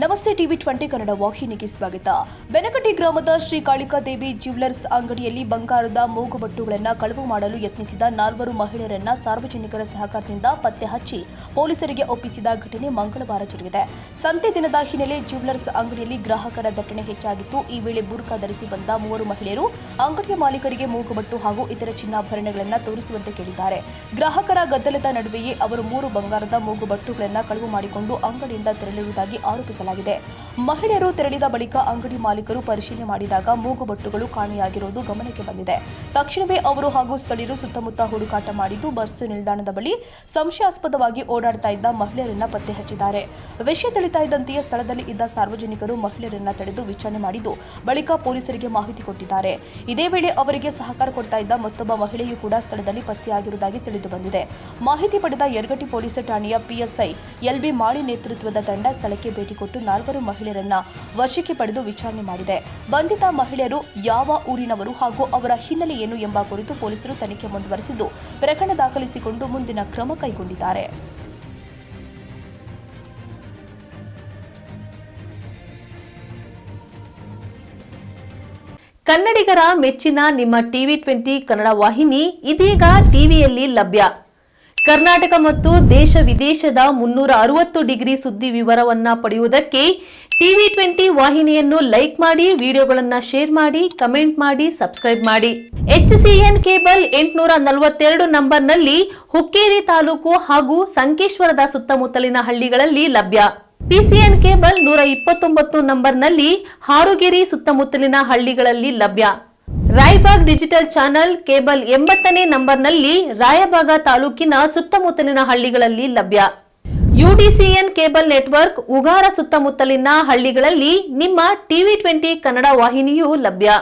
ನಮಸ್ತೆ ಟಿವಿ 20 ಕನ್ನಡ ವಾಹಿನಿಗೆ ಸ್ವಾಗತ. ಬೆನಕಟ್ಟಿ ಗ್ರಾಮದ ಶ್ರೀ ಕಾಳಿಕಾದೇವಿ ಜ್ಯುವೆಲರ್ಸ್ ಅಂಗಡಿಯಲ್ಲಿ ಬಂಗಾರದ ಮೂಗುಬಟ್ಟುಗಳನ್ನು ಕಳವು ಮಾಡಲು ಯತ್ನಿಸಿದ 4 ಮಹಿಳೆಯರನ್ನ ಸಾರ್ವಜನಿಕರ ಸಹಕಾರದಿಂದ ಪತ್ತೆ ಹಚ್ಚಿ ಪೊಲೀಸರಿಗೆ ಒಪ್ಪಿಸಿದ ಘಟನೆ ಮಂಗಳವಾರ ಜರುಗಿದೆ. ಸಂತೆ ದಿನದ ಹಿನ್ನೆಲೆ ಜ್ಯುವೆಲರ್ಸ್ ಅಂಗಡಿಯಲ್ಲಿ ಗ್ರಾಹಕರ ದಟ್ಟಣೆ ಹೆಚ್ಚಾಗಿತ್ತು. ಈ ವೇಳೆ ಬುರ್ಕಾ ಧರಿಸಿ ಬಂದ 3 ಮಹಿಳೆಯರು ಅಂಗಡಿಯ ಮಾಲೀಕರಿಗೆ ಮೂಗುಬಟ್ಟು ಹಾಗೂ ಇತರ ಚಿನ್ನಾಭರಣಗಳನ್ನು ತೋರಿಸುವಂತೆ ಕೇಳಿದ್ದಾರೆ. ಗ್ರಾಹಕರ ಗದ್ದಲದ ನಡುವೆಯೇ ಅವರು 3 ಬಂಗಾರದ ಮೂಗುಬಟ್ಟುಗಳನ್ನು ಕಳವು ಮಾಡಿಕೊಂಡು ಅಂಗಡಿಯಿಂದ ತೆರಳಿರುವುದಾಗಿ ಆರೋಪಿಸಲಾಗಿದೆ. ಮಹಿಳೆಯರು ತೆರಳಿದ ಬಳಿಕ ಅಂಗಡಿ ಮಾಲೀಕರು ಪರಿಶೀಲನೆ ಮಾಡಿದಾಗ ಮೂಗುಬಟ್ಟುಗಳು ಕಾಣೆಯಾಗಿರುವುದು ಗಮನಕ್ಕೆ ಬಂದಿದೆ. ತಕ್ಷಣವೇ ಅವರು ಹಾಗೂ ಸ್ಥಳೀಯರು ಸುತ್ತಮುತ್ತ ಹುಡುಕಾಟ ಮಾಡಿದ್ದು ಬಸ್ ನಿಲ್ದಾಣದ ಬಳಿ ಸಂಶಯಾಸ್ಪದವಾಗಿ ಓಡಾಡ್ತಾ ಇದ್ದ ಮಹಿಳೆಯರನ್ನ ಪತ್ತೆ ಹಚ್ಚಿದ್ದಾರೆ. ವಿಷಯ ತಿಳಿತಾ ಇದ್ದಂತೆಯೇ ಸ್ಥಳದಲ್ಲಿ ಇದ್ದ ಸಾರ್ವಜನಿಕರು ಮಹಿಳೆಯರನ್ನ ತಡೆದು ವಿಚಾರಣೆ ಮಾಡಿದ್ದು ಬಳಿಕ ಪೊಲೀಸರಿಗೆ ಮಾಹಿತಿ ಕೊಟ್ಟಿದ್ದಾರೆ. ಇದೇ ವೇಳೆ ಅವರಿಗೆ ಸಹಕಾರ ಕೊಡ್ತಾ ಇದ್ದ ಮತ್ತೊಬ್ಬ ಮಹಿಳೆಯೂ ಕೂಡ ಸ್ಥಳದಲ್ಲಿ ಪತ್ತೆಯಾಗಿರುವುದಾಗಿ ತಿಳಿದು ಬಂದಿದೆ. ಮಾಹಿತಿ ಪಡೆದ ಯರಗಟ್ಟಿ ಪೊಲೀಸ್ ಠಾಣೆಯ ಪಿಎಸ್ಐ ಎಲ್ಬಿ ಮಾಳಿ ನೇತೃತ್ವದ ತಂಡ ಸ್ಥಳಕ್ಕೆ ಭೇಟಿ ಕೊಟ್ಟು 4 ಮಹಿಳೆಯರನ್ನ ವಶಕ್ಕೆ ಪಡೆದು ವಿಚಾರಣೆ ಮಾಡಿದೆ. ಬಂಧಿತ ಮಹಿಳೆಯರು ಯಾವ ಊರಿನವರು ಹಾಗೂ ಅವರ ಹಿನ್ನೆಲೆ ಏನು ಎಂಬ ಕುರಿತು ಪೊಲೀಸರು ತನಿಖೆ ಮುಂದುವರೆಸಿದ್ದು ಪ್ರಕರಣ ದಾಖಲಿಸಿಕೊಂಡು ಮುಂದಿನ ಕ್ರಮ ಕೈಗೊಂಡಿದ್ದಾರೆ. ಕನ್ನಡಿಗರ ಮೆಚ್ಚಿನ ನಿಮ್ಮ ಟಿವಿ 20 ಕನ್ನಡ ವಾಹಿನಿ ಇದೀಗ ಟಿವಿಯಲ್ಲಿ ಲಭ್ಯ. ಕರ್ನಾಟಕ ಮತ್ತು ದೇಶ ವಿದೇಶದ 360 ಡಿಗ್ರಿ ಸುದ್ದಿ ವಿವರವನ್ನ ಪಡೆಯುವುದಕ್ಕೆ ಟಿವಿ 20 ವಾಹಿನಿಯನ್ನು ಲೈಕ್ ಮಾಡಿ, ವಿಡಿಯೋಗಳನ್ನು ಶೇರ್ ಮಾಡಿ, ಕಮೆಂಟ್ ಮಾಡಿ, ಸಬ್ಸ್ಕ್ರೈಬ್ ಮಾಡಿ. HCN ಕೇಬಲ್ 842 ನಂಬರ್ನಲ್ಲಿ ಹುಕ್ಕೇರಿ ತಾಲೂಕು ಹಾಗೂ ಸಂಕೇಶ್ವರದ ಸುತ್ತಮುತ್ತಲಿನ ಹಳ್ಳಿಗಳಲ್ಲಿ ಲಭ್ಯ. PCN ಕೇಬಲ್ 129 ನಂಬರ್ನಲ್ಲಿ ಹಾರುಗೆರೆ ಸುತ್ತಮುತ್ತಲಿನ ಹಳ್ಳಿಗಳಲ್ಲಿ ಲಭ್ಯ. ರಾಯಬಾಗ್ ಡಿಜಿಟಲ್ ಚಾನೆಲ್ ಕೇಬಲ್ 80ನೇ ನಂಬರ್ನಲ್ಲಿ ರಾಯಬಾಗ ತಾಲೂಕಿನ ಸುತ್ತಮುತ್ತಲಿನ ಹಳ್ಳಿಗಳಲ್ಲಿ ಲಭ್ಯ. UDCN ಕೇಬಲ್ ನೆಟ್ವರ್ಕ್ ಉಗಾರ ಸುತ್ತಮುತ್ತಲಿನ ಹಳ್ಳಿಗಳಲ್ಲಿ ನಿಮ್ಮ ಟಿವಿ 20 ಕನ್ನಡ ವಾಹಿನಿಯೂ ಲಭ್ಯ.